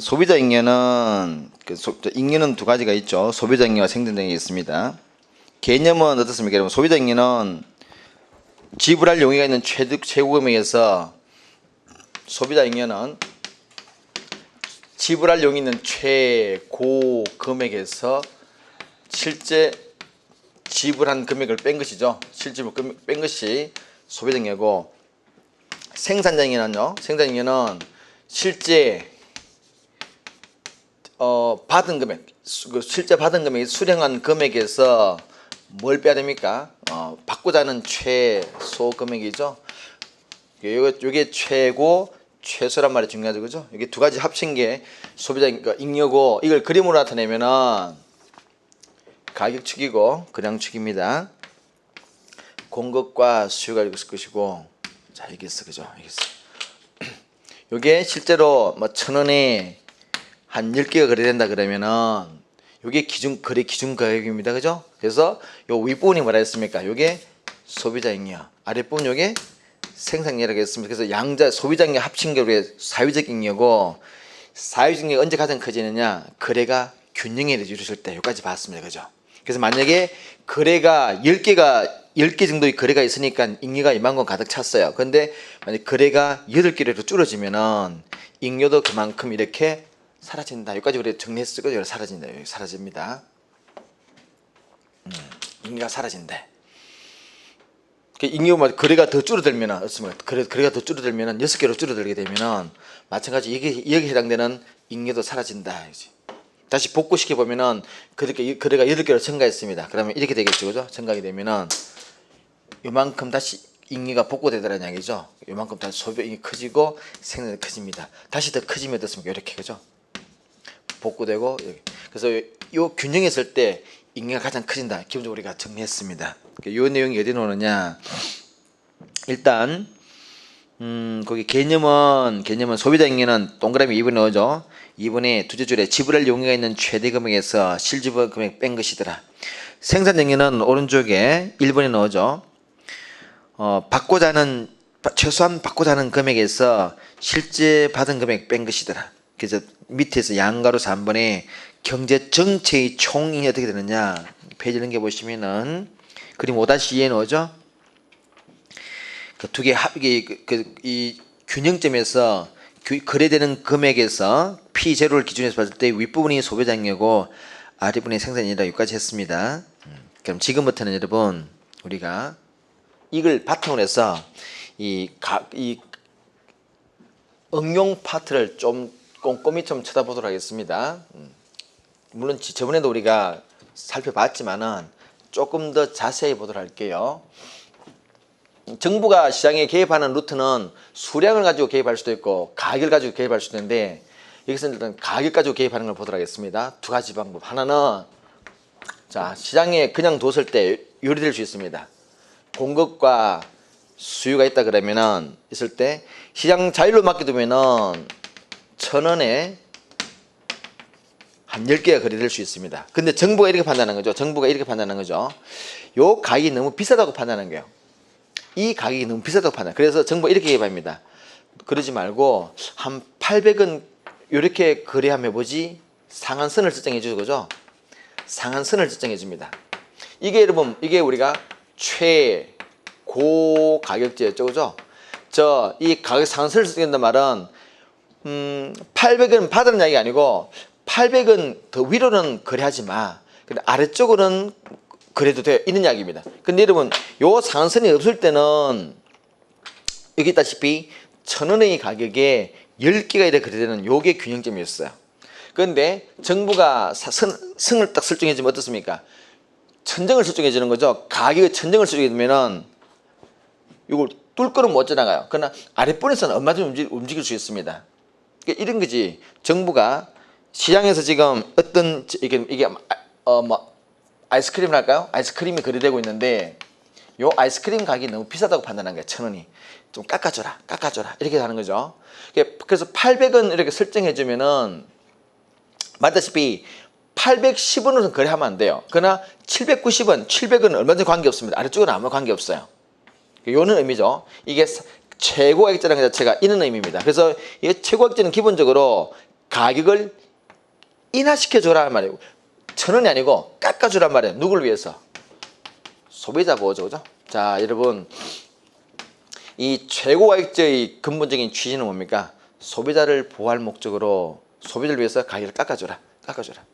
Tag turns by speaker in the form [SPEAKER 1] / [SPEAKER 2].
[SPEAKER 1] 소비자 잉여는 잉여는 두 가지가 있죠. 소비자 잉여와 생산자 잉여가 있습니다. 개념은 어떻습니까, 여러분? 소비자 잉여는 지불할 용의가 있는 최고 금액에서 소비자 잉여는 지불할 용이 있는 최고 금액에서 실제 지불한 금액을 뺀 것이죠. 실제 뺀 것이 소비자 잉여고, 생산자 잉여는요. 생산자 잉여는 실제 받은 금액, 실제 받은 금액이 수령한 금액에서 뭘 빼야 됩니까? 받고자 하는 최소 금액이죠. 요게 최고, 최소란 말이 중요하죠. 그죠? 이게 두 가지 합친 게 소비자 잉여고, 이걸 그림으로 나타내면은 가격축이고 거량축입니다. 공급과 수요가 있을 것이고, 자, 이게 있어. 그죠? 이게 있어. 요게 실제로 뭐 1,000원에 한 10개가 거래된다 그러면은 요게 거래 기준 가격입니다. 그죠? 그래서 요 윗부분이 뭐라 했습니까? 요게 소비자 잉여, 아랫부분 요게 생산잉여라고 했습니다. 그래서 양자 소비자 잉여 합친 게 우리의 사회적 잉여고, 사회적 잉여가 언제 가장 커지느냐? 거래가 균형이 이루어질 때. 여기까지 봤습니다. 그죠? 그래서 만약에 거래가 10개 정도의 거래가 있으니까 잉여가 이만큼 가득 찼어요. 그런데 만약 거래가 8개로 줄어지면은 잉여도 그만큼 이렇게 사라진다. 여기까지 우리 정리했을 거죠. 사라진다. 여기 사라집니다. 잉여가 사라진대. 잉여만 거래가 더 줄어들면은 어떻습니까? 거래가 더 줄어들면은 6개로 줄어들게 되면은 마찬가지 여기에 해당되는 잉여도 사라진다. 다시 복구시켜 보면은 그렇게 거래가 8개로 증가했습니다. 그러면 이렇게 되겠죠. 그죠? 증가하게 되면은 요만큼 다시 잉여가 복구되더라는 이야기죠. 요만큼 다시 소비량이 커지고 생산이 커집니다. 다시 더 커지면 어떻습니까? 이렇게. 그죠? 복구되고. 그래서 요 균형이 있을 때 잉여가 가장 커진다. 기본적으로 우리가 정리했습니다. 요 내용이 어디 나오느냐? 일단 거기 개념은 소비자 잉여는 동그라미 2번에 넣어줘. 2번에 두째 줄에 지불할 용의가 있는 최대 금액에서 실지불 금액 뺀 것이더라. 생산 잉여는 오른쪽에 1번에 넣어줘. 최소한 받고자 하는 금액에서 실제 받은 금액 뺀 것이더라. 그래서 밑에서 양가로 3번에 경제 전체의 총잉여 어떻게 되느냐? 페이지 넘겨 보시면은 그림 5-2에 넣어줘. 그 두 개 이 균형점에서 거래되는 금액에서 P0를 기준해서 봤을 때 윗부분이 소비자 잉여고 아랫부분이 생산잉여다. 여기까지 했습니다. 그럼 지금부터는 여러분 우리가 이걸 바탕으로 해서 이 응용 파트를 좀 꼼꼼히 좀 쳐다보도록 하겠습니다. 물론 저번에도 우리가 살펴봤지만은 조금 더 자세히 보도록 할게요. 정부가 시장에 개입하는 루트는 수량을 가지고 개입할 수도 있고 가격을 가지고 개입할 수도 있는데, 여기서 일단 가격 가지고 개입하는 걸 보도록 하겠습니다. 두 가지 방법. 하나는 자, 시장에 그냥 뒀을 때 요리될 수 있습니다. 공급과 수요가 있다 그러면은 있을 때 시장 자율로 맡겨두면은 1,000원에 한 10개가 거래될 수 있습니다. 근데 정부가 이렇게 판단하는 거죠. 요 가격이 너무 비싸다고 판단하는 거예요. 이 가격이 너무 비싸다고 판단. 그래서 정부가 이렇게 개입합니다. 그러지 말고 한 800원 이렇게 거래하면 뭐지? 상한선을 설정해 주죠. 그죠? 상한선을 설정해 줍니다. 이게 여러분, 이게 우리가 최고 가격제였죠. 그죠? 이 가격 상한선을 설정한다는 말은 800원 받으는 이야기가 아니고 800원 더 위로는 거래하지 마. 근데 아래쪽으로는 그래도 돼. 이런 이야기입니다. 근데 여러분, 요 상한선이 없을 때는 여기 있다시피 1,000원의 가격에 10개가 이렇게 거래되는 요게 균형점이었어요. 그런데 정부가 선을 딱 설정해주면 어떻습니까? 천정을 설정해 주는 거죠. 가격의 천정을 설정해 주면은 이걸 뚫 거는 못 지나가요. 그러나 아랫부분에서는 얼마든지 움직일 수 있습니다. 그러니까 이런 거지. 정부가 시장에서 지금 어떤 이게 아이스크림 할까요? 아이스크림이 거래되고 있는데 요 아이스크림 가격이 너무 비싸다고 판단한 거예요. 1,000원이. 좀 깎아줘라 이렇게 하는 거죠. 그래서 800원 이렇게 설정해 주면은 말다시피 810원으로는 거래하면 안 돼요. 그러나 790원, 700원은 얼마든지 관계없습니다. 아래쪽은 아무 관계없어요. 요는 의미죠. 이게 최고 가격제라는 것 자체가 이런 의미입니다. 그래서 이 최고 가격제는 기본적으로 가격을 인하시켜줘라 말이에요. 1,000원이 아니고 깎아주란 말이에요. 누굴 위해서? 소비자 보호죠. 그죠? 자, 여러분, 이 최고가격제의 근본적인 취지는 뭡니까? 소비자를 보호할 목적으로 소비자를 위해서 가격을 깎아줘라. 깎아줘라.